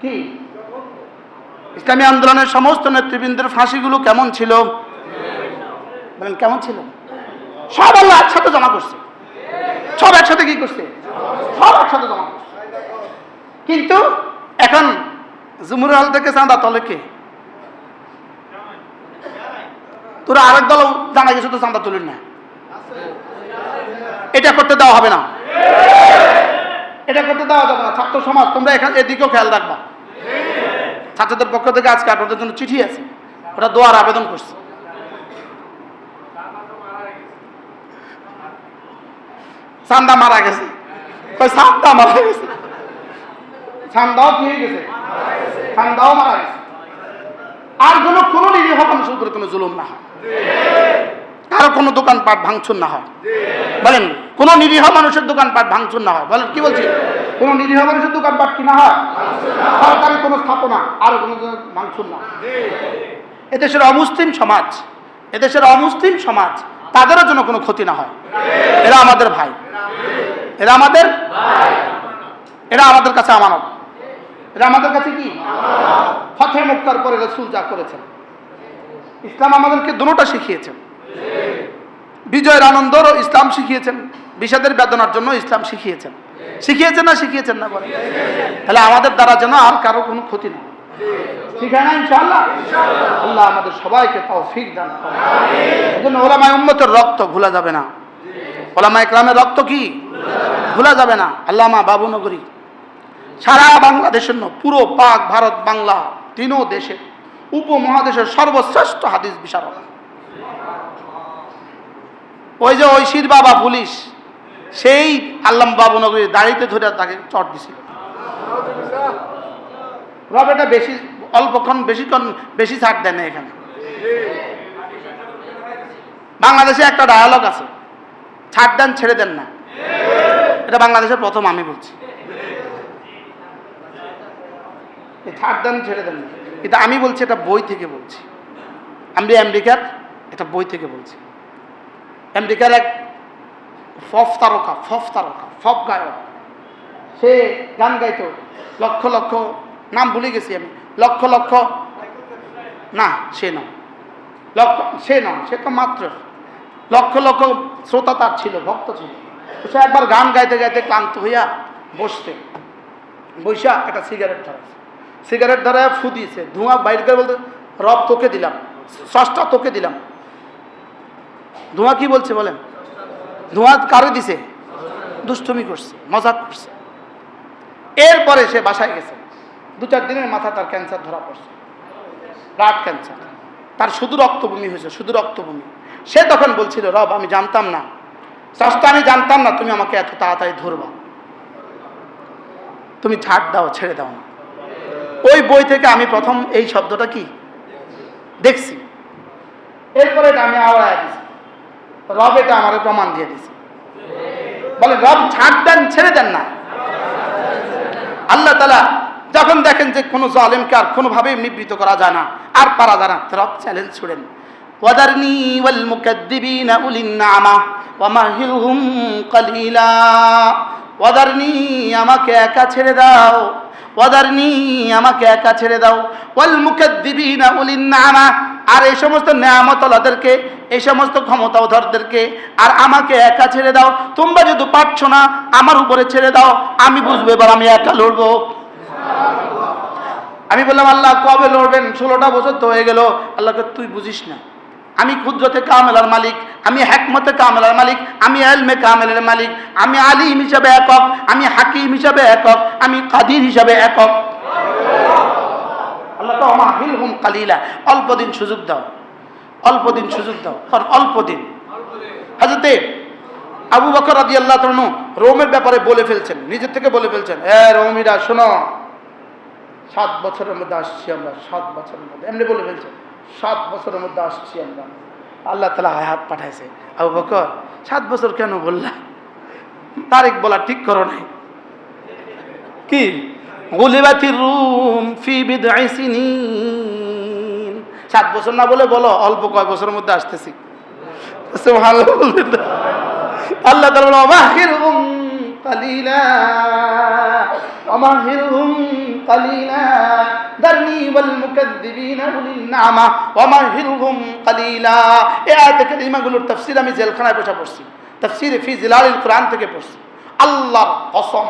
কি ইসলামী আন্দোলনের সমস্ত নেতৃবৃন্দের ফাঁসিগুলো কেমন ছিল? বলেন কেমন ছিল? সব আল্লাহ একসাথে জমা করছে, সব একসাথে কি করছে? সব একসাথে জমা করছে। কিন্তু এখন জুমুর হল থেকে চাঁদা তলে কে? তোরা আরেক দল জানা গেছে তো চাঁদা তুলেন না, এটা করতে দেওয়া হবে না, এটা করতে দেওয়া যাবে না। ছাত্র সমাজ তোমরা এখানে এদিকেও খেয়াল রাখবা। ছাত্রদের পক্ষ থেকে আজকে আপনাদের জন্য চিঠি আছে, ওরা দোয়ার আবেদন করছে। চান্দা মারা গেছে, চান্দা মারা গেছে, চান্দাও কি হয়ে গেছে? চান্দাও মারা গেছে। আর যেন কোনো নিরীহ মানুষের উপরে কোনো জুলুম না হয়, কারো কোনো দোকানপাট ভাঙচুর না হয়। বলেন কোন নিরীহ মানুষের দোকানপাট ভাঙচুর না হয়। বলেন কি বলছি? কোন নিরীহ মানুষের দোকানপাট কি না হয়? সরকারি কোনো স্থাপনা আর কোনো ভাঙচুর না। এদেশের অমুসলিম সমাজ, এদেশের অমুসলিম সমাজ তাদেরও যেন কোনো ক্ষতি না হয়। এরা আমাদের ভাই, এরা আমাদের ভাই, এরা আমাদের কাছে আমানত, এরা আমাদের কাছে কি ফতহে মক্কার পরে রাসূল যা করেছেন, ইসলাম আমাদেরকে দুটোটা শিখিয়েছেন। বিজয়ের আনন্দও ইসলাম শিখিয়েছেন, বিষাদের বেদনার জন্য ইসলাম শিখিয়েছেন। শিখিয়েছেন না শিখিয়েছেন না? বলেন। তাহলে আমাদের দ্বারা যেন আর কারো কোনো ক্ষতি না, ঠিক আছে না? ইনশাআল্লাহ আল্লাহ আমাদের সবাইকে তৌফিক দান করেন। এজন্য উলামায়ে উম্মতের রক্ত ভুলা যাবে না, উলামায়ে কেরামের রক্ত কি ভুলা যাবে না। আল্লামা বাবুনগরী সারা বাংলাদেশের পুরো পাক ভারত বাংলা তিনও দেশে উপমহাদেশের সর্বশ্রেষ্ঠ হাদিস বিশারদ। ওই যে ঐশীর বাবা পুলিশ, সেই আল্লামা বাবুনগরীর দাড়িতে ধরে তাকে চট দিছিল। রবেটা বেশি অল্পক্ষণ বেশি ছাড় দেন না। এখানে বাংলাদেশে একটা ডায়ালগ আছে, ছাড় দেন ছেড়ে দেন না। এটা বাংলাদেশের প্রথম আমি বলছি, ছাড় দেন ছেড়ে দেন না। এটা আমি বলছি, এটা বই থেকে বলছি। আমি আমেরিকার একটা বই থেকে বলছি। আমেরিকার এক ফপ গায়ক, সে গান গাইতো লক্ষ লক্ষ, নাম ভুলে গেছি আমি, লক্ষ লক্ষ না, সে নয়, সে তো মাত্র লক্ষ লক্ষ শ্রোতা তার ছিল, ভক্ত ছিল। সে একবার গান গাইতে গাইতে ক্লান্ত হইয়া বৈশা একটা সিগারেট ধরে ফু দিয়েছে, ধোঁয়া বাইর করে বলতে, রব তোকে দিলাম, স্রষ্টা তোকে দিলাম। ধোঁয়া কি বলছে বলেন? ধোঁয়া কারে দিছে? দুষ্টুমি করছে, মজাক করছে। এরপরে সে বাসায় গেছে, 2-4 দিনের মাথা তার ক্যান্সার ধরা পড়ছে, ব্লাড ক্যান্সার। তার শুধু রক্তভূমি হয়েছে, শুধু রক্তভূমি। সে তখন বলছিল, রব আমি জানতাম না, স্রষ্টা আমি জানতাম না তুমি আমাকে এত তাড়াতাড়ি ধরবা, তুমি ছাড় দাও, ছেড়ে দাও না। ওই বই থেকে আমি প্রথম এই শব্দটা কি দেখছি। এরপরে এটা আমি আওড়ায় দিছি, রব এটা আমার প্রমাণ দিয়ে দিছে। বলে রব ছাড় দেন ছেড়ে দেন না। আল্লাহ তাআলা যখন দেখেন যে কোনো জালেমকে আর কোনোভাবেই নিবৃত্ত করা যায় না, আর পারা যায় না, রব চ্যালেঞ্জ ছুড়েন, ওয়াদারনি ওয়াল মুকাদ্দিবিনা উলিন নামা ওয়া মাহিলহুম কালিলা। ওয়াদারনি আমাকে একা ছেড়ে দাও, ওয়াদারনি আমাকে একা ছেড়ে দাও, ওয়াল মুকাদ্দিবিনা উলিন নামা আর এই সমস্ত নেয়ামতওয়ালাদেরকে, এই সমস্ত ক্ষমতাধরদেরকে আর আমাকে একা ছেড়ে দাও। তোমরা যদি পারছো না আমার উপরে ছেড়ে দাও, আমি বুঝবো এবার আমি একা লড়বো। আমি বললাম, আল্লাহ কবে লড়বেন? 16টা বছর তো হয়ে গেল। আল্লাহকে তুই বুঝিস না, আমি কুদরতে কামেলার মালিক, আমি হিকমতে কামেলার মালিক, আমি ইলমে কামেলের মালিক, আমি আলিম হিসাবে একক, আমি হাকিম হিসাবে একক, আমি কাদির হিসাবে একক। আল্লাহ তো আমাহিলহুম কালিলা, অল্প দিন সুযোগ দাও, অল্প দিন সুযোগ দাও, কারণ অল্প দিন। হযরতে আবু বকর রাদিয়াল্লাহু তাআলা রোমের ব্যাপারে বলে ফেলছেন, নিজের থেকে বলে ফেলছেন, রোমীরা শোনো, 7 বছরের মধ্যে আসছি আমরা, 7 বছরের মধ্যে, এমনি বলে ফেলছেন, 7 বছরের মধ্যে আসছি আমরা। আল্লাহ তাআলা হায়াত পাঠাইছে, আবু বকর 7 বছর কেন বললা? তারিখ বলা ঠিক করো নাই কি? গুলিবাতির রুম ফি বিদঈ সিনিন। 7 বছর না বলে বলো অল্প কয় বছরের মধ্যে আসতেছি। সুবহানাল্লাহ। আল্লাহ তাআলা বলেন, ওয়ামাহিরহুম কালিলা, ওয়ামাহিরহুম قليلا ذرني والمكذبين أولي النعمة ومهلهم قليلا। এই আয়াত কারিমাগুলোর তাফসীর আমি জেলখানায় বসে পড়ছি, তাফসীর ফি জিলালিল কোরআন থেকে পড়ছি। আল্লাহর কসম,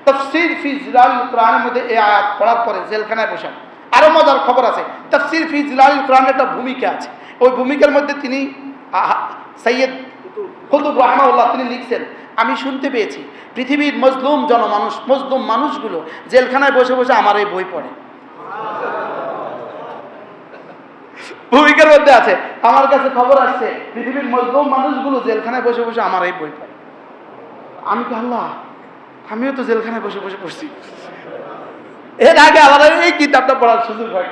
তাফসীর ফি জিলালিল কোরআনের মধ্যে এই আয়াত পড়ার পরে জেলখানায় বসে আরো মজার খবর আছে। তাফসীর ফি জিলালিল কোরআনের একটা ভূমিকা আছে, ওই ভূমিকার মধ্যে তিনি সৈয়দ কুতুব রাহমাহুল্লাহ তিনি লিখছেন, আমি শুনতে পেয়েছি পৃথিবীর মজলুম জনমানুষ, মজলুম মানুষগুলো জেলখানায় বসে বসে আমার এই বই পড়ে। ভূমিকার মধ্যে আছে, আমার কাছে খবর আসছে পৃথিবীর মজলুম মানুষগুলো জেলখানায় বসে বসে আমার এই বই পড়ে। আমি কি আল্লাহ, আমিও তো জেলখানায় বসে বসে পড়ছি। এর আগে আলাদা এই কিতাবটা পড়ার সুযোগ হয়,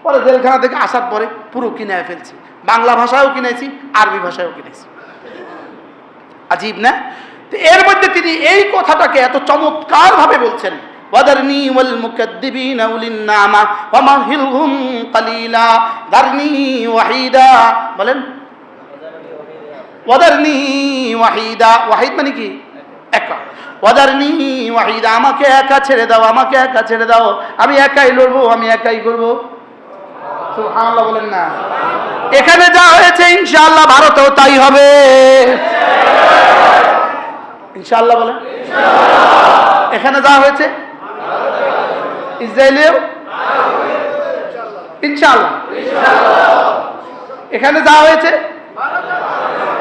পরে জেলখানা থেকে আসার পরে পুরো কিনে ফেলছি, বাংলা ভাষায়ও কিনেছি, আরবি ভাষায়ও কিনেছি। আজীব না? তো এর মধ্যে তিনি এই কথাটাকে এত চমৎকার ভাবে বলছেন, ওয়াদারনি ওয়াল মুকাদ্দিবিনা উলিন নামা ওয়া মাহিলহুম কালিলা দারনি ওয়াহিদা। বলেন ওয়াদারনি ওয়াহিদা, ওয়াহিদ মানে কি? একা। ওয়াদারনি ওয়াহিদা, আমাকে একা ছেড়ে দাও, আমাকে একা ছেড়ে দাও, আমি একাই লড়বো, আমি একাই করবো। সুবহানাল্লাহ বলেন না? এখানে যা হয়েছে ইনশাআল্লাহ ভারতেও তাই হবে। ইনশাআল্লাহ বলেন। এখানে যা হয়েছে ইসরায়েলেও ইনশাআল্লাহ, এখানে যা হয়েছে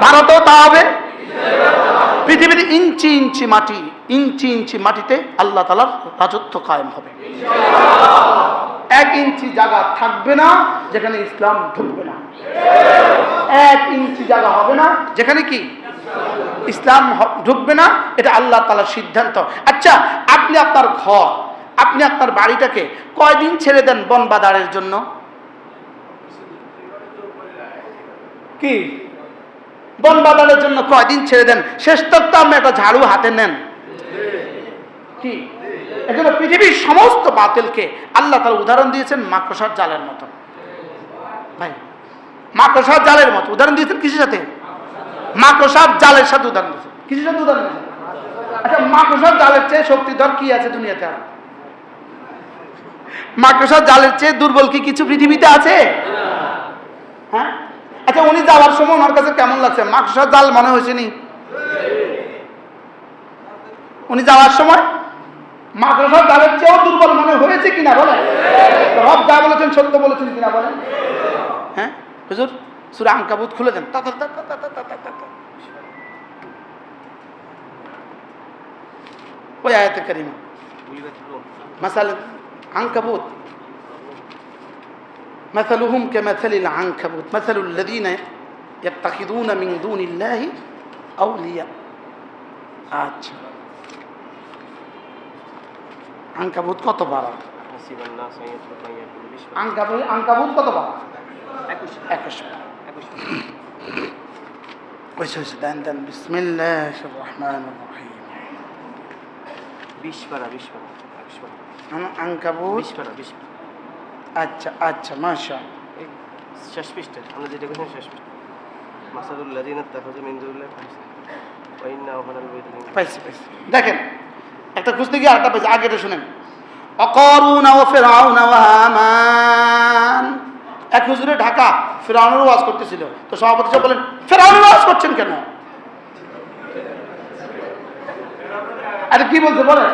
ভারতেও তা হবে। পৃথিবীর ইঞ্চি ইঞ্চি মাটি, ইঞ্চি ইঞ্চি মাটিতে আল্লাহ তাআলার রাজত্ব কায়েম হবে। 1 ইঞ্চি জায়গা থাকবে না যেখানে ইসলাম ঢুকবে না, 1 ইঞ্চি জায়গা হবে না যেখানে কি ইসলাম ঢুকবে না। এটা আল্লাহ তাআলার সিদ্ধান্ত। আচ্ছা, আপনি আপনার ঘর, আপনি আপনার বাড়িটাকে কয়দিন ছেড়ে দেন বন বাদারের জন্য? কি বন বাদারের জন্য কয়দিন ছেড়ে দেন? শেষ তক তো আপনি একটা ঝাড়ু হাতে নেন কি? এজন্য পৃথিবীর সমস্ত বাতিলকে আল্লাহ তাআলা উদাহরণ দিয়েছেন মাকড়সার জালের মতো। ভাই, মাকড়সার জালের মতো উদাহরণ দিয়েছেন কিসের সাথে? মাকড়সার জালের সাথে উদাহরণ দিয়েছেন। কিসের সাথে উদাহরণ দিয়েছেন? আচ্ছা, মাকড়সার জালের চেয়ে শক্তিধর কি আছে দুনিয়াতে? আর মাকড়সার জালের চেয়ে দুর্বল কি কিছু পৃথিবীতে আছে? হ্যাঁ। আচ্ছা, উনি যাওয়ার সময় ওনার কাছে কেমন লাগছে? মাকড়সার জাল মনে হয়েছে নি? উনি যাওয়ার সময় মাকড়সার জালের চেয়েও দুর্বল মনে হয়েছে কিনা বলেন? রব যা বলেছেন সত্য বলেছেন কিনা বলেন? হ্যাঁ হুজুর, সূরা আনকাবুত খুলে দেন। ওই আয়াতে কারিমা মাসালাত আনকাবুত, مثلهم كمثل العنكبوت مثل الذين يتخذون من دون الله أولياء। আচ্ছা, আনকাবুত কত বার? আনকাবুত কত বার? 21 বার। দেন দেন। বিসমিল্লাহির রহমানির রহিম। 20 বার। আনকাবুত 20 বার। আচ্ছা আচ্ছা, মাশাআল্লাহ। শেষ পৃষ্ঠা আমরা যেটা বলছি, শেষ পৃষ্ঠা। মাসালুল লাযিনা তাখাযু মিন দুনিল্লাহি ওয়া ইন্না আওহানাল বাইতিল। পাইছি। দেখেন, একটা খুঁজতে গিয়ে আরেকটা পেয়েছি, আগেটা শুনেন। অকারুন ওয়া ফিরআউন ওয়া হামান। এক হুজুরে ঢাকা ফিরআউনের ওয়াজ করতেছিল, তো সভাপতি সাহেব বলেন, ফিরআউনের ওয়াজ করছেন কেন? আরে কি বলছে বলে?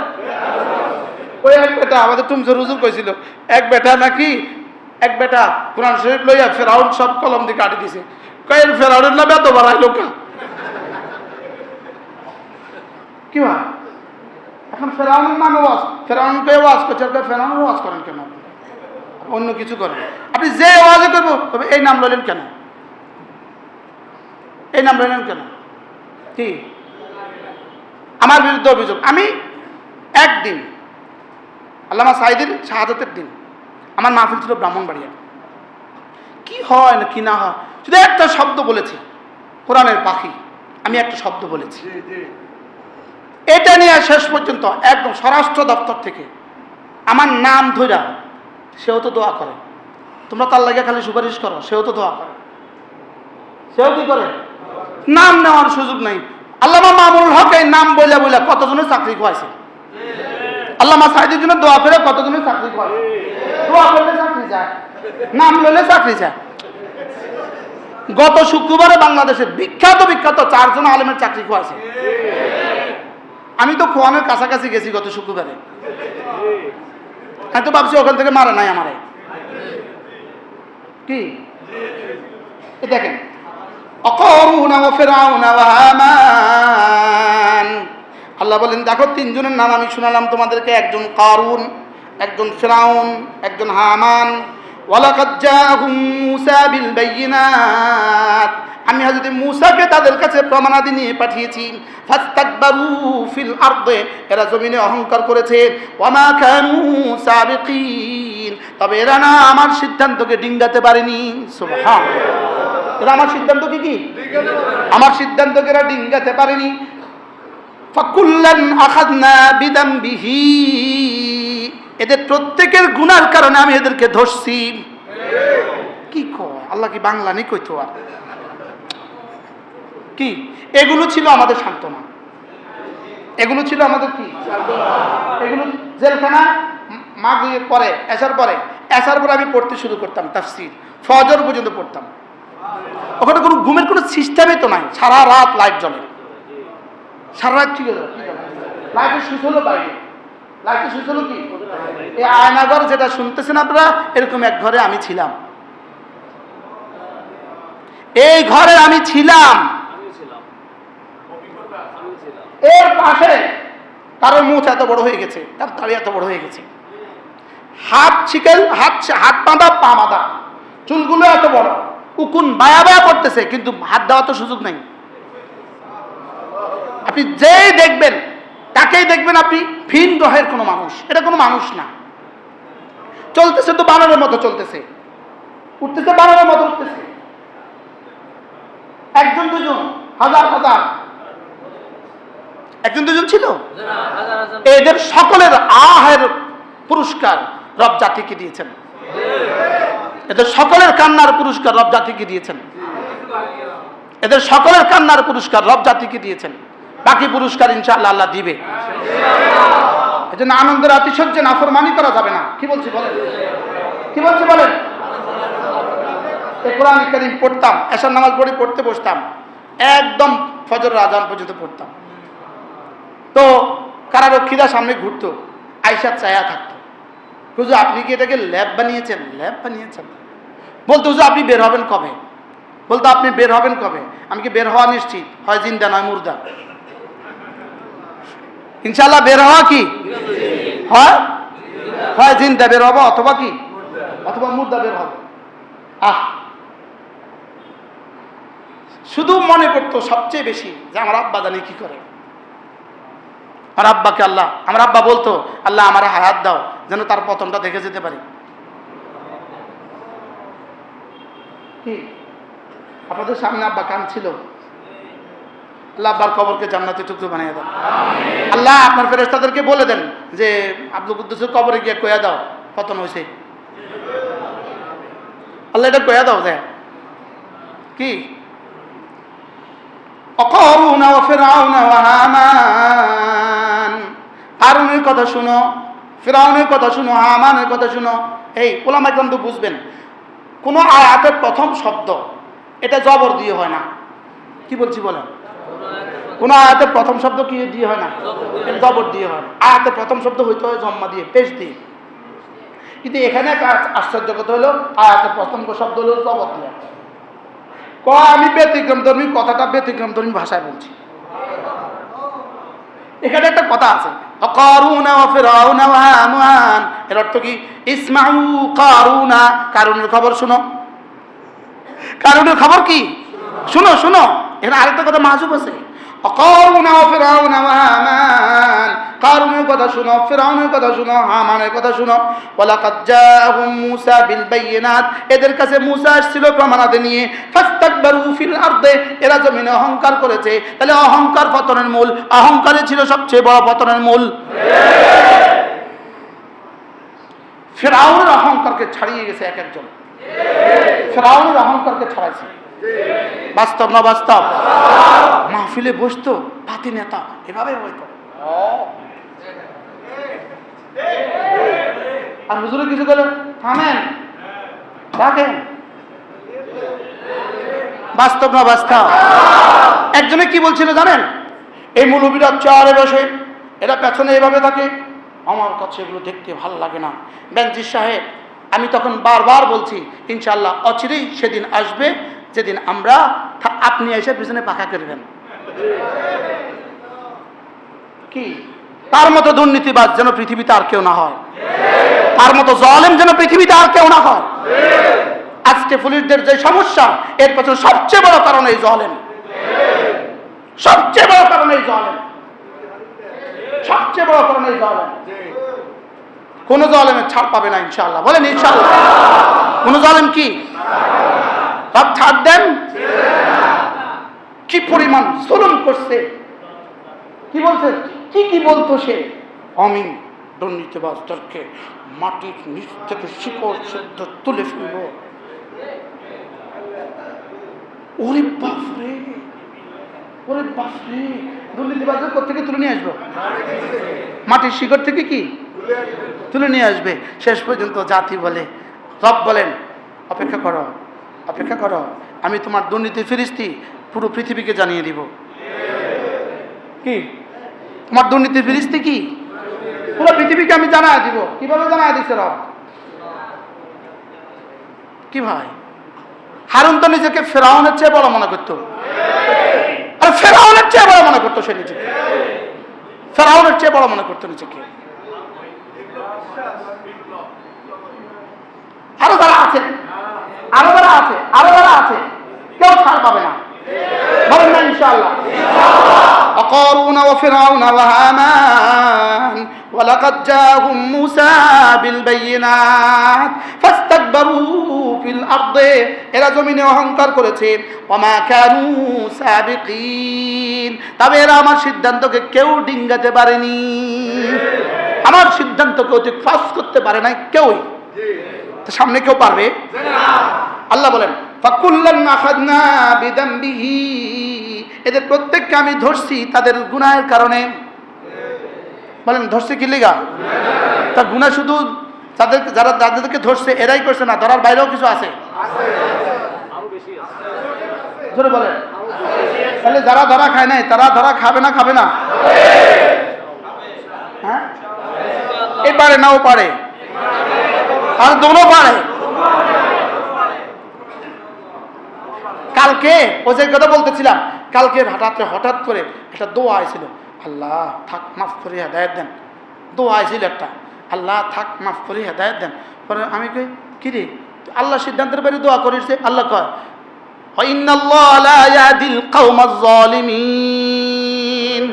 ওই এক বেটা আমাদের টুমজোর হুজুর কইছিল, এক বেটা নাকি এক বেটা কোরআন শরীফ লইয়া ফিরআউন সব কলম দিয়ে কাটি দিছে। কয় ফিরআউনের নামে এত বাড়াইলো কা? কি হয় এখন? ফেরাউনের নামে ওয়াজ, ফেরাউনকে ওয়াজ করছে, ফেরাউনের ওয়াজ করেন কেন? অন্য কিছু করেন। আপনি যে ওয়াজে করবো তবে এই নাম লইলেন কেন? এই নাম লইলেন কেন? কি আমার বিরুদ্ধে অভিযোগ? আমি একদিন আল্লামা সাঈদীর শাহাদাতের দিন আমার মাহফিল ছিল ব্রাহ্মণবাড়িয়া। কি হয় না কি না হয়, শুধু একটা শব্দ বলেছি, কোরআনের পাখি, আমি একটা শব্দ বলেছি, এটা নিয়ে শেষ পর্যন্ত একদম স্বরাষ্ট্র দপ্তর থেকে আমার নাম ধইরা, সেও তো দোয়া করে, তোমরা তার লাগে খালি সুপারিশ করো, সেও তো দোয়া করে, সেও কি করে? নাম নেওয়ার সুযোগ নাই। আল্লামা মামুনুল হক এই নাম বইলা বইলা কতজনের চাকরি খোয়াইছে। আল্লামা সাঈদীর জন্য দোয়া করে কতজনের চাকরি করে, দোয়া করলে চাকরি যায়, নাম লইলে চাকরি যায়। গত শুক্রবারে বাংলাদেশের বিখ্যাত 4 জন আলেমের চাকরি খোয়াছে। আমি তো খোয়ানোর কাছাকাছি গেছি গত শুক্রবারে। আমি তো ভাবছি ওখান থেকে মারা নাই আমারে। কি দেখেন, অকারুন ওয়া ফিরআউন ওয়া হামান। আল্লাহ বলেন দেখো 3 জনের নাম আমি শোনালাম তোমাদেরকে, একজন কারুন, একজন ফিরআউন, একজন হামান। ওয়ালাকাদ জাআহুম মূসা বিল বাইয়িনাত, আমি হযরত মূসাকে তাদের কাছে প্রমাণাদি নিয়ে পাঠিয়েছি। ফাস্তাকবারু ফিল আরদে, এরা জমিনে অহংকার করেছে। ওয়ামা কানু সাবিকিন, তবে এরা না আমার সিদ্ধান্তকে ডিঙ্গাতে পারেনি। সুবহানাল্লাহ, এরা আমার সিদ্ধান্তকে কি আমার সিদ্ধান্তকে এরা ডিঙ্গাতে পারেনি। ফাকুল্লান আখাযনা বিদামবিহি, এদের প্রত্যেকের গুনার কারণে আমি এদেরকে ধরছি। কি কয় আল্লাহ, কি বাংলা নি কইতো আর কি? এগুলো ছিল আমাদের সান্ত্বনা, এগুলো ছিল আমাদের কি এগুলো জেলখানা মাগরিবের পরে এশার পরে আমি পড়তে শুরু করতাম তাফসীর, ফজর পর্যন্ত পড়তাম। ওখানে কোনো ঘুমের কোনো সিস্টেমই তো নাই, সারা রাত লাইট জ্বলে, সারা রাত ঠিক আছে, লাইটের সুইচ হলো বাইরে, লাইটের সুইচ হলো কি এই আয়নাঘর যেটা শুনতেছেন আপনারা, এরকম এক ঘরে আমি ছিলাম। এই ঘরে আমি ছিলাম, এর পাশে কারোর মুখ এত বড় হয়ে গেছে, তার দাড়ি এত বড় হয়ে গেছে, হাত ছিকেল, হাত বাঁধা, পা বাঁধা, চুলগুলো এত বড়, উকুন বায়া বায়া করতেছে, কিন্তু হাত দেওয়ার তো সুযোগ নাই। আপনি যেই দেখবেন তাকেই দেখবেন আপনি ভিন গ্রহের কোনো মানুষ, এটা কোনো মানুষ না। চলতেছে তো বানরের মতো চলতেছে, উঠতেছে বানরের মতো উঠতেছে, একজন দুজন, হাজার হাজার, একজন দুজন ছিল। এদের সকলের আহের পুরস্কার রব জাতিকে দিয়েছেন, এদের সকলের কান্নার পুরস্কার রব জাতিকে দিয়েছেন, এদের সকলের কান্নার পুরস্কার রব জাতিকে দিয়েছেন। বাকি পুরস্কার ইনশাআল্লাহ আল্লাহ দিবে। এজন্য আনন্দের আতিশয্যে নাফরমানি করা যাবে না। কি বলছি বলেন, কি বলছি বলেন। এই কোরআন কারীম পড়তাম, এশার নামাজ পড়তে বসতাম, একদম ফজরের আজান পর্যন্ত পড়তাম। তো কারারক্ষীরা সামনে ঘুরতো, আয়েশা চায়া থাকতো, হুজুর আপনি কি এটাকে ল্যাব বানিয়েছেন? ল্যাব বানিয়েছেন। বলতো হুজুর আপনি বের হবেন কবে? বলতো আপনি বের হবেন কবে? আমি কি বের হওয়া নিশ্চিত, হয় জিন্দা নয় মুর্দা। ইনশাআল্লাহ বের হওয়া কি হয় জিন্দা বের হবো, অথবা কি অথবা মুর্দা বের হবে। শুধু মনে পড়তো সবচেয়ে বেশি যে আমার আব্বা জানি কি করে। আমার আব্বাকে আল্লাহ, আমার আব্বা বলতো আল্লাহ আমার হায়াত দাও যেন তার পতনটা দেখে যেতে পারি। কি আপনাদের সামনে আব্বা কাঁদছিল, আল্লাহ আব্বার কবরকে জান্নাতের টুকরো বানিয়ে দাও। আল্লাহ আপনার ফেরেশতাদেরকে বলে দেন যে আব্দুল কুদ্দুসের কবরে গিয়ে কইয়া দাও পতন হয়েছে। আল্লাহ এটা কইয়া দাও যে কি অকারুন ওয়া ফিরআউন ওয়া হামান। কারুনের কথা শুনো, ফিরআউনের কথা শুনো, হামানের কথা শুনো। এই ওলামায়ে কেরাম তো বুঝবেন, কোন আয়াতের প্রথম শব্দ এটা জবর দিয়ে হয় না। কি বলছি বলেন, কোন আয়াতের প্রথম শব্দ কি দিয়ে হয় না, এটা জবর দিয়ে হয় না। আয়াতের প্রথম শব্দ হইতে হয় জম্মা দিয়ে, পেশ দিয়ে। কিন্তু এখানে একটা আশ্চর্য কথা হলো, আয়াতের প্রথম শব্দ হলো জবর দিয়ে। আমি ব্যতিক্রম ধর্মী, কথাটা ব্যতিক্রম ধর্মী ভাষায় বলছি। এখানে একটা কথা আছে, কারুনা ওয়া ফিরআউনা ওয়া হামান, এর অর্থ কি ইসমাউ কারুনা, কারুনের খবর শুনো। কারুনের খবর কি শুনো শুনো। এখানে আরেকটা কথা মাহজুব আছে, কারুনা ওয়া ফিরআউনা ওয়া হামান, কারুনের কথা শুনো, ফিরআউনের কথা শুনো, হামানের কথা শুনো। ওয়ালাকাদ জাআহুম মূসা বিল বাইয়িনাত, এদের কাছে মূসা আসছিল প্রমাণাদি নিয়ে। ফাস্তাকবারু ফিল আরদে, এরা জমিনে অহংকার করেছে। তাহলে অহংকার পতনের মূল, অহংকারই ছিল সবচেয়ে বড় পতনের মূল। ফিরআউনের অহংকারকে ছাড়িয়ে গেছে এক একজন, ফিরআউনের অহংকারকে ছাড়াইছে। বাস্তব না বাস্তব? মাহফিলে বসতো পাতি নেতা, এভাবে হয়তো আর হুজুরে কিছু করে থামেন, রাখেন। বাস্তব না বাস্তব? একজনে কি বলছিল জানেন? এই মৌলবীরা চেয়ারে বসে, এরা পেছনে এভাবে থাকে, আমার কাছে এগুলো দেখতে ভালো লাগে না। বেনজির সাহেব, আমি তখন বারবার বলছি ইনশাআল্লাহ অচিরেই সেদিন আসবে যেদিন আমরা আপনি এসে পিছনে পাকা করবেন। কি তার মতো দুর্নীতিবাজ যেন পৃথিবীতে আর কেউ না হয়, তার মতো জালেম যেন পৃথিবীতে আর কেউ না হয়। আজকে পুলিশদের যে সমস্যা, এর পেছনে সবচেয়ে বড় কারণ এই জালেম, সবচেয়ে বড় কারণ এই জালেম, সবচেয়ে বড় কারণ এই জালেম। কোন জালেমের ছাড় পাবে না ইনশাআল্লাহ, বলেন ইনশাআল্লাহ। কোন জালেম কি সব ছাড় দেন? কি পরিমাণ জুলুম করছে, কি বলছে, কি বলতো সে? আমি দুর্নীতিবাজদেরকে মাটির নিচ থেকে শিকড় শুদ্ধ তুলে ফেলব। ওরে বাপরে, ওরে বাপরে, দুর্নীতিবাজদের কোথেকে তুলে নিয়ে আসবো? মাটির শিকড় থেকে কি তুলে নিয়ে আসবে? শেষ পর্যন্ত জাতি বলে, রব বলেন অপেক্ষা করো, অপেক্ষা করো, আমি তোমার দুর্নীতির ফিরিস্তি পুরো পৃথিবীকে জানিয়ে দিব। কি তোমার দুর্নীতির ফিরিস্তি কি পুরো পৃথিবীকে আমি জানায় দিব। কিভাবে জানায় দিচ্ছে রব? কি ভাই, হারুন তো নিজেকে ফেরাউনের চেয়ে বড় মনে করতো, আর ফেরাউনের চেয়ে বড় মনে করতো সে নিজেকে, ফেরাউনের চেয়ে বড় মনে করতো নিজেকে। আরো যারা আছে, আরো যারা আছে, আরো যারা আছে, কেউ ছাড় পাবে না, বলেন না ইনশাআল্লাহ। وقارون وفرعون وهامان ولقد جاءهم موسى بالبينات فاستكبروا في الأرض, এরা জমিনে অহংকার করেছে। وما كانوا سابقين, তবে এরা আমার সিদ্ধান্তকে কেউ ডিঙ্গাতে পারেনি, আমার সিদ্ধান্তকে অতি ক্রস করতে পারে না কেউ। সামনে কেউ পারবে? আল্লাহ বলেন ফাকুল্লান আখাযনা বিযামবিহি, এদের প্রত্যেককে আমি ধরছি তাদের গুনাহের কারণে। বলেন ধরছে কি লিগা? তার গুনাহ শুধু যাদেরকে ধরছে এরাই করছে না, ধরার বাইরেও কিছু আছে, জোরে বলেন। তাহলে যারা ধরা খায় নাই তারা ধরা খাবে না? খাবে না? হ্যাঁ, এ পারে না, ও পারে, আর দোনো পারে। কালকে ও যে কথা বলতেছিলাম, কালকে হঠাৎ করে একটা দোয়া আইছিল, আল্লাহ থাক মাফ করে হেদায়েত দেন। দোয়া আইছিল একটা, আল্লাহ থাক মাফ করে হেদায়েত দেন। পরে আমি কই কি রে, আল্লাহ সিদ্ধান্তের বাইরে দোয়া করিস? আল্লাহ কয় ইন্নাল্লাহা লা ইয়াহদিল কওমাজ জালিমিন,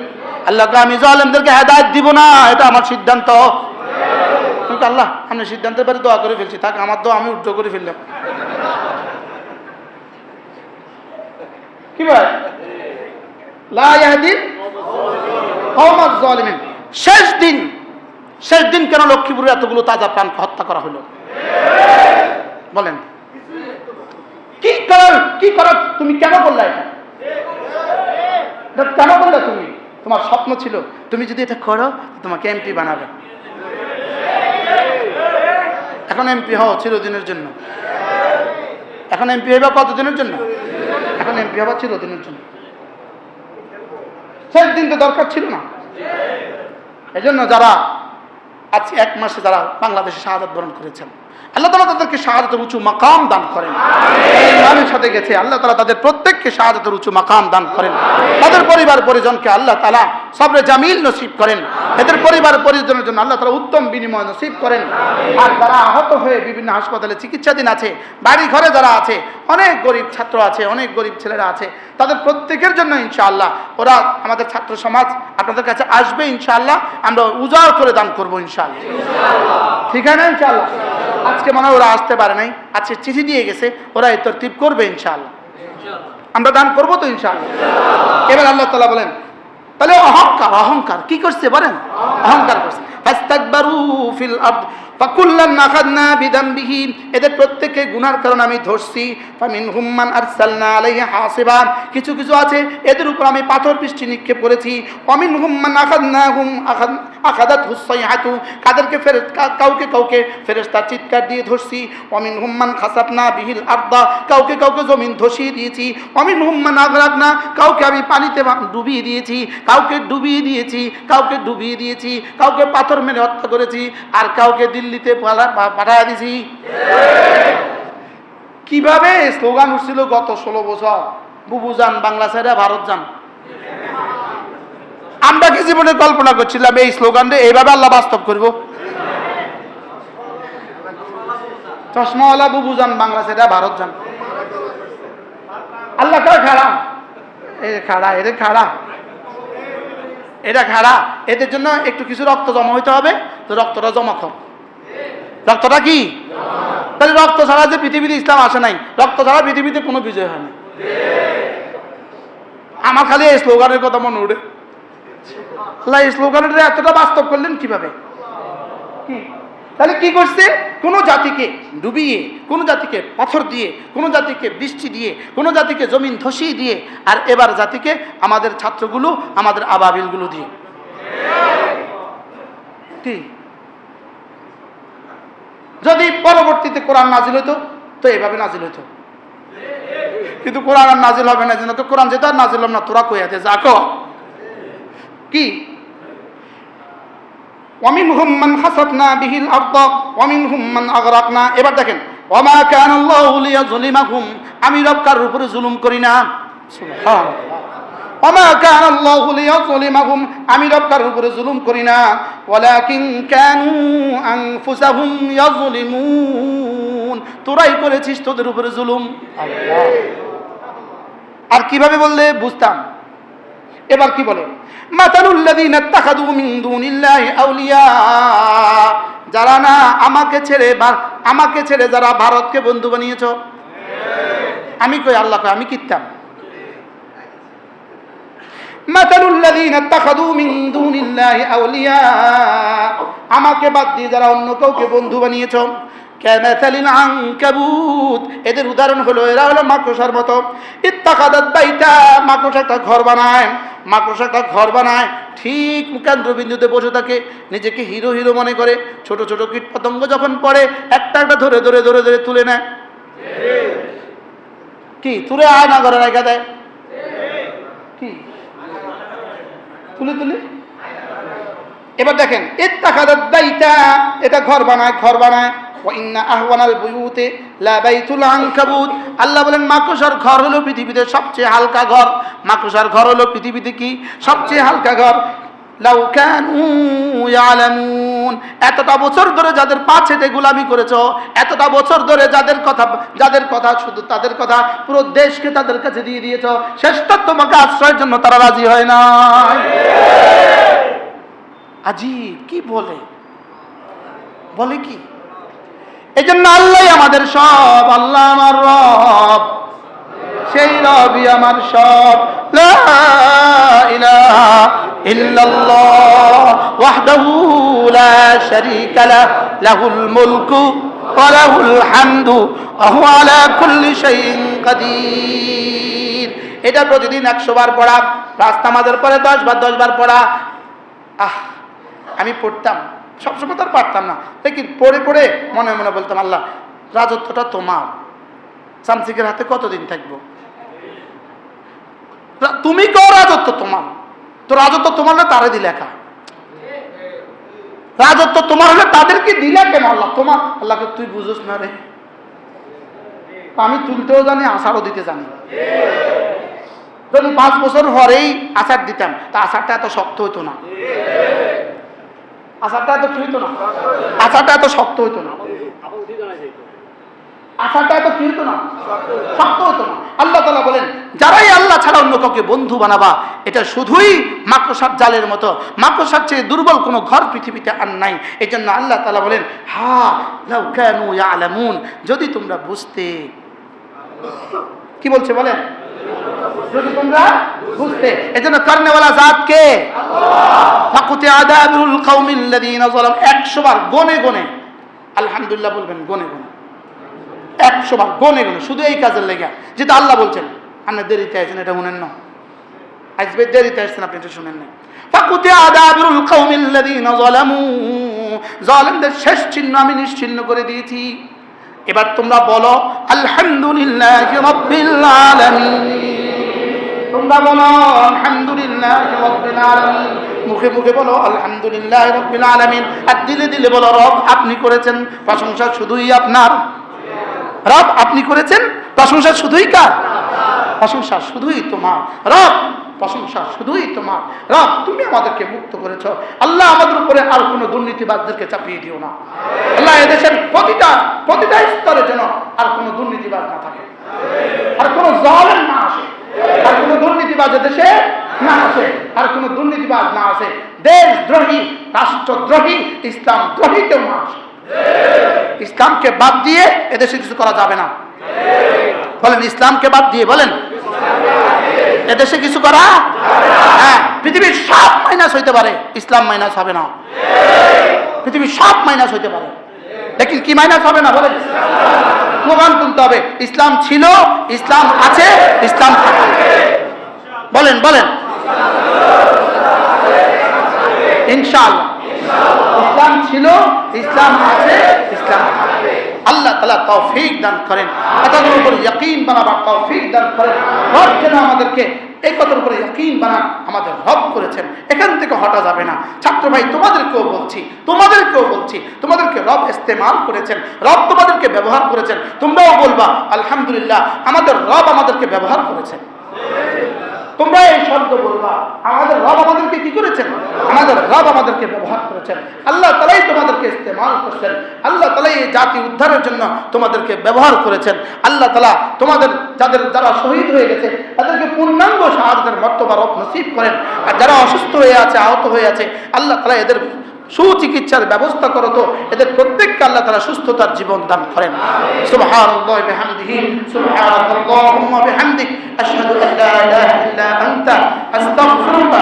আল্লাহ কয় আমি জালেমদেরকে হেদায়েত দিব না, এটা আমার সিদ্ধান্ত। আল্লাহ আমি সিদ্ধান্তের বাইরে দোয়া করে ফেলছি, থাক আমার দোয়া আমি উদ্ধ করে ফেললাম। কি ভাই, লা ইয়াহদিল কওমাজ জালিমিন। শেষ দিন কেন লক্ষ্মীপুরে এতগুলো তাজা প্রাণ হত্যা করা হলো? বলেন কি করো তুমি? কেন করলে এটা? কেন করলে তুমি? তোমার স্বপ্ন ছিল তুমি যদি এটা করো তোমাকে এমপি বানাবে। এখন এমপি হও চিরদিনের জন্য। এখন এমপি হইবা কতদিনের জন্য? এখন এমপি হবা চিরদিনের জন্য। শেষ দিন তো দরকার ছিল না। এই জন্য যারা আজকে 1 মাসে যারা বাংলাদেশে শাহাদাত বরণ করেছেন, আল্লাহ তাআলা তাদেরকে শাহাদাতের উঁচু মাকাম দান করেন। ইমানের সাথে গেছে, আল্লাহ তাআলা তাদের প্রত্যেককে শাহাদাতের উঁচু মাকাম দান করেন। তাদের পরিবার পরিজনকে আল্লাহ তাআলা সবরে জামিল নসিব করেন। এদের পরিবার পরিজনের জন্য আল্লাহ তাআলা উত্তম বিনিময় নসিব করেন। আর যারা আহত হয়ে বিভিন্ন হাসপাতালে চিকিৎসাধীন আছে, বাড়ি ঘরে যারা আছে, অনেক গরিব ছাত্র আছে, অনেক গরিব ছেলেরা আছে, তাদের প্রত্যেকের জন্য ইনশাআল্লাহ ওরা আমাদের ছাত্র সমাজ আপনাদের কাছে আসবে ইনশাআল্লাহ, আমরা উজাড় করে দান করবো ইনশাআল্লাহ। ঠিক আছে না ইনশাআল্লাহ? আজকে মনে হয় ওরা আসতে পারে নাই, আজকে চিঠি দিয়ে গেছে, ওরা এই তরতিব করবে ইনশাআল্লাহ, আমরা দান করবো তো ইনশাআল্লাহ। এবার আল্লাহ তাআলা বলেন তাহলে অহংকার কি করছে বলেন? অহংকার করছে। ফাস্তাকবারু ফিল আরদ ফাকুল্লান আখাযনা বিযামবিহি, এদের প্রত্যেককে গুনার কারণে আমি ধরছি। ফামিনহুম মান আরসালনা আলাইহি হাসিবা, কিছু কিছু আছে এদের উপর আমি পাথর বৃষ্টি নিক্ষেপ করেছি। ওয়ামিনহুম মান আখাযনাহুম আখাযাতহুস সাইহাতু, কাউকে কাউকে ফেরেশতা চিৎকার দিয়ে ধরছি। ওয়ামিনহুম মান খাসাফনা বিহিল আরদা, কাউকে কাউকে জমিন ধসিয়ে দিয়েছি। ওয়ামিনহুম মান আগরাকনা, কাউকে আমি পানিতে ডুবিয়ে দিয়েছি, কাউকে ডুবিয়ে দিয়েছি, কাউকে ডুবিয়ে দিয়েছি, কাউকে পাথর মেরে হত্যা করেছি, আর কাউকে দিল্লিতে পাঠায় দিয়েছি। কিভাবে স্লোগান উঠছিল গত 16 বছর, বুবু যান বাংলা ছেড়ে ভারত যান। আমরা কি জীবনে কল্পনা করছিলাম এই স্লোগানটা এইভাবে আল্লাহ বাস্তব করব? চশমাওয়ালা বুবু যান বাংলা ছেড়ে ভারত যান। আল্লাহ কয় খাড়া, এটা খাড়া, এদের জন্য একটু কিছু রক্ত জমা হইতে হবে, তো রক্তটা জমা কর। রক্তটা কি? তাহলে রক্ত ছাড়া যে পৃথিবীতে ইসলাম আসে নাই, রক্ত ছাড়া পৃথিবীতে কোনো বিজয় হয় না। আমার খালি এই স্লোগানের কথা মনে উঠে। আল্লাহ এই স্লোগানটা এতটা বাস্তব করলেন কিভাবে? তাহলে কি করছে? কোনো জাতিকে ডুবিয়ে, কোনো জাতিকে পাথর দিয়ে, কোনো জাতিকে বৃষ্টি দিয়ে, কোনো জাতিকে জমিন ধসিয়ে দিয়ে, আর এবার জাতিকে আমাদের ছাত্রগুলো, আমাদের আবাবিলগুলো দিয়ে। কি যদি পরবর্তীতে কোরআন নাজিল হইতো তো এভাবে নাজিল হইতো, কিন্তু কোরআন আর নাজিল হবে না। যেন তো কোরআন যেটা নাজিল হবে না, তোরা কইয়াতে যা কো কি? ওয়ামিনহুম মান খাসাফনা বিহিল আরদ ওয়ামিনহুম মান আগরাকনা। এবার দেখেন, ওয়ামা কানাল্লাহু লিয়াযলিমাহুম, আমি রব কারোর উপরে জুলুম করি না। সুবহানাল্লাহ। ওয়ামা কানাল্লাহু লিয়াযলিমাহুম, আমি রব কারোর উপরে জুলুম করি না। ওয়ালাকিন কানু আনফুসাহুম ইয়াযলিমুন, তোরাই করেছিস তোদের উপরে জুলুম। আল্লাহ। আর কিভাবে বললে বুঝতাম? এবার কি বলে? মাতালুল লাযিনা ইত্তাখাযু মিন দুনিল্লাহি আউলিয়া, যারা না আমাকে ছেড়ে যারা ভারতকে বন্ধু বানিয়েছো। আমি কই আল্লাহ কই, আমি কিতাম। মাতালুল লাযিনা ইত্তাখাযু মিন দুনিল্লাহি আউলিয়া, আমাকে বাদ দিয়ে যারা অন্য কাউকে বন্ধু বানিয়েছো। কামাসালিল আনকাবুত, এদের উদাহরণ হলো এরা হলো মাকড়সার মতো। ইত্তাখাযাত বাইতা, মাকড়সা একটা ঘর বানায়, ঠিক কেন্দ্রবিন্দুতে বসে থাকে, নিজেকে হিরো হিরো মনে করে। ছোট ছোট কীট পতঙ্গ যখন পড়ে একটা একটা ধরে ধরে ধরে ধরে তুলে নেয়। কি তুলে আয়না ঘরে রেখে দেয়? কি তুলে এবার দেখেন, ইত্তাখাযাত বাইতা, এটা ঘর বানায়। ওয়া ইন্না আহওয়ানাল বুয়ুতি লা বাইতুল আনকাবুত, আল্লাহ বলেন মাকড়সার ঘর হলো পৃথিবীতে সবচেয়ে হালকা ঘর। মাকড়সার ঘর হলো পৃথিবীতে কি? সবচেয়ে হালকা ঘর। লাউ কানু ইয়ালামুন, এতটা বছর ধরে যাদের পা ছেটে গোলামি করেছো, এতটা বছর ধরে যাদের কথা শুধু তাদের কথা পুরো দেশকে তাদের কাছে দিয়ে দিয়েছো, শেষটা তোমাকে আশ্রয়ের জন্য তারা রাজি হয় না। আজীব কি বলে কি? এই জন্য আল্লাহ আমাদের সব, আল্লাহ আমার রব, সেই রবই আমার সব। লা ইলাহা ইল্লাল্লাহ ওয়াহদাহু লা শারীকা লাহু লাহুল মুলকু ওয়া লাহুল হামদু ওয়া হুয়া আলা কুল্লি শাইইন কাদির। এটা প্রতিদিন 100 বার পড়া, রাস্তা নামাজের পরে 10 বার পড়া। আমি পড়তাম, সবসময় তো আর পারতাম না, লেকিন পড়ে পড়ে মনে মনে বলতাম, আল্লাহ রাজত্বটা তোমার, সামসিকের হাতে কতদিন থাকবো? তুমি কেউ রাজত্ব তোমার, তো রাজত্ব তোমার না তারে দিলে একা, রাজত্ব তোমার হলে তাদেরকে দিলে কেন? আল্লাহ তোমার, আল্লাহকে তুই বুঝোস না রে। আমি তুলতেও জানি, আষাঢ়ও দিতে জানি। যদি 5 বছর পরেই আষাঢ় দিতাম তা আষাঢ়টা এত শক্ত হইতো না, আষাঢ়টা এত কি হইতো না, আষাঢ়টা এত শক্ত হইতো না, আষাঢ়টা এত কি হইতো না, শক্ত হইতো না। আল্লাহ তাআলা বলেন, যারাই আল্লাহ ছাড়া অন্য কাউকে বন্ধু বানাবা, এটা শুধুই মাকড়সার জালের মতো। মাকড়সার চেয়ে দুর্বল কোনো ঘর পৃথিবীতে আর নাই। এই জন্য আল্লাহ তাআলা বলেন, হা লাউ কানু ইয়ালামুন, যদি তোমরা বুঝতে। কি বলছে বলেন? যদি তোমরা বুঝতে। এজন্য করনেওয়ালা জাত কে? আল্লাহ। ফাকুতি আদাবুল কওমিল লাযিনা যালাম, 100 বার গনে আলহামদুলিল্লাহ বলবেন গনে গনে, 100 বার গনে গনে, শুধু এই কাজের লেগে, যেটা আল্লাহ বলছেন। আপনি দেরিতে আসছেন, এটা শুনেন না, আসবে দেরিতে আসছেন, আপনি এটা শুনেন না। ফাকুতিয়া আদাবুল কওমিল্লাযীনা যালামু, জালিমদের শেষ চিহ্ন আমি নিশ্চিহ্ন করে দিয়েছি। এবার তোমরা বলো আলহামদুলিল্লাহি রাব্বিল আলামিন। তোমরা বলো আলহামদুলিল্লাহি রাব্বিল আলামিন, মুখে মুখে বলো আলহামদুলিল্লাহি রাব্বিল আলামিন, আর দিলে দিলে বলো রব আপনি করেছেন, প্রশংসা শুধুই আপনার। রব আপনি করেছেন, প্রশংসা শুধুই কার? প্রশংসা শুধুই তোমার রব, প্রশংসা শুধুই তোমার রব। তুমি আমাদেরকে মুক্ত করেছো আল্লাহ, আমাদের উপরে আর কোনো দুর্নীতিবাজদেরকে চাপিয়ে দিও না আল্লাহ। এদেশের প্রতিটা স্তরে যেন আর কোনো দুর্নীতিবাজ না থাকে, আর কোনো জালেম না আসে, আর কোনো দুর্নীতিবাজ দেশে না আসে, আর কোনো দুর্নীতিবাজ না আসে। দেশদ্রোহী, রাষ্ট্রদ্রোহী, ইসলাম দ্রোহী কেউ না আসে। ইসলামকে বাদ দিয়ে এদেশে কিছু করা যাবে না। বলেন ইসলামকে বাদ দিয়ে, বলেন এদেশে কিছু করা। হ্যাঁ, পৃথিবীর সব মাইনাস হইতে পারে, ইসলাম মাইনাস হবে না। পৃথিবীর সব মাইনাস হইতে পারে, লেকিন কি মাইনাস হবে না? বলেন স্লোগান তুলতে হবে, ইসলাম ছিল, ইসলাম আছে, ইসলাম থাকবে। বলেন বলেন ইনশাআল্লাহ। ইসলাম ছিল, ইসলাম আছে, ইসলাম থাকবে। আল্লাহ তাআলা তৌফিক দান করেন, এটার উপর ইয়াকিন বানাবার তৌফিক দান করেন। রব যেন আমাদেরকে এই কথার উপরে ইয়াকিন বানান, আমাদের রব করেছেন, এখান থেকে হটা যাবে না। ছাত্র ভাই তোমাদেরকেও বলছি, তোমাদেরকে রব ইস্তেমাল করেছেন, রব তোমাদেরকে ব্যবহার করেছেন। তোমরাও বলবা আলহামদুলিল্লাহ আমাদের রব আমাদেরকে ব্যবহার করেছেন। তোমরা এই শব্দ বলবা, আমাদের রব আমাদেরকে কি করেছেন? আমাদের রব আমাদেরকে ব্যবহার করেছেন। আল্লাহ তাআলাই তোমাদেরকে ইস্তেমাল করছেন, আল্লাহ তাআলাই এই জাতি উদ্ধারের জন্য তোমাদেরকে ব্যবহার করেছেন। আল্লাহ তাআলা তোমাদের যারা শহীদ হয়ে গেছে তাদেরকে পূর্ণাঙ্গ শাহাদাতের মর্তবা রব নসিব করেন, আর যারা অসুস্থ হয়ে আছে, আহত হয়ে আছে, আল্লাহ তাআলা এদের সুচিকিৎসার ব্যবস্থা করো, তো এদের প্রত্যেককে আল্লাহ তাআলা সুস্থতার জীবন দান করেন। সুবহানাল্লাহি ওয়া বিহামদিহি, সুবহানাল্লাহি ওয়া বিহামদিক, আশহাদু আল্লা ইলাহা ইল্লা আনতা, আস্তাগফিরুকা।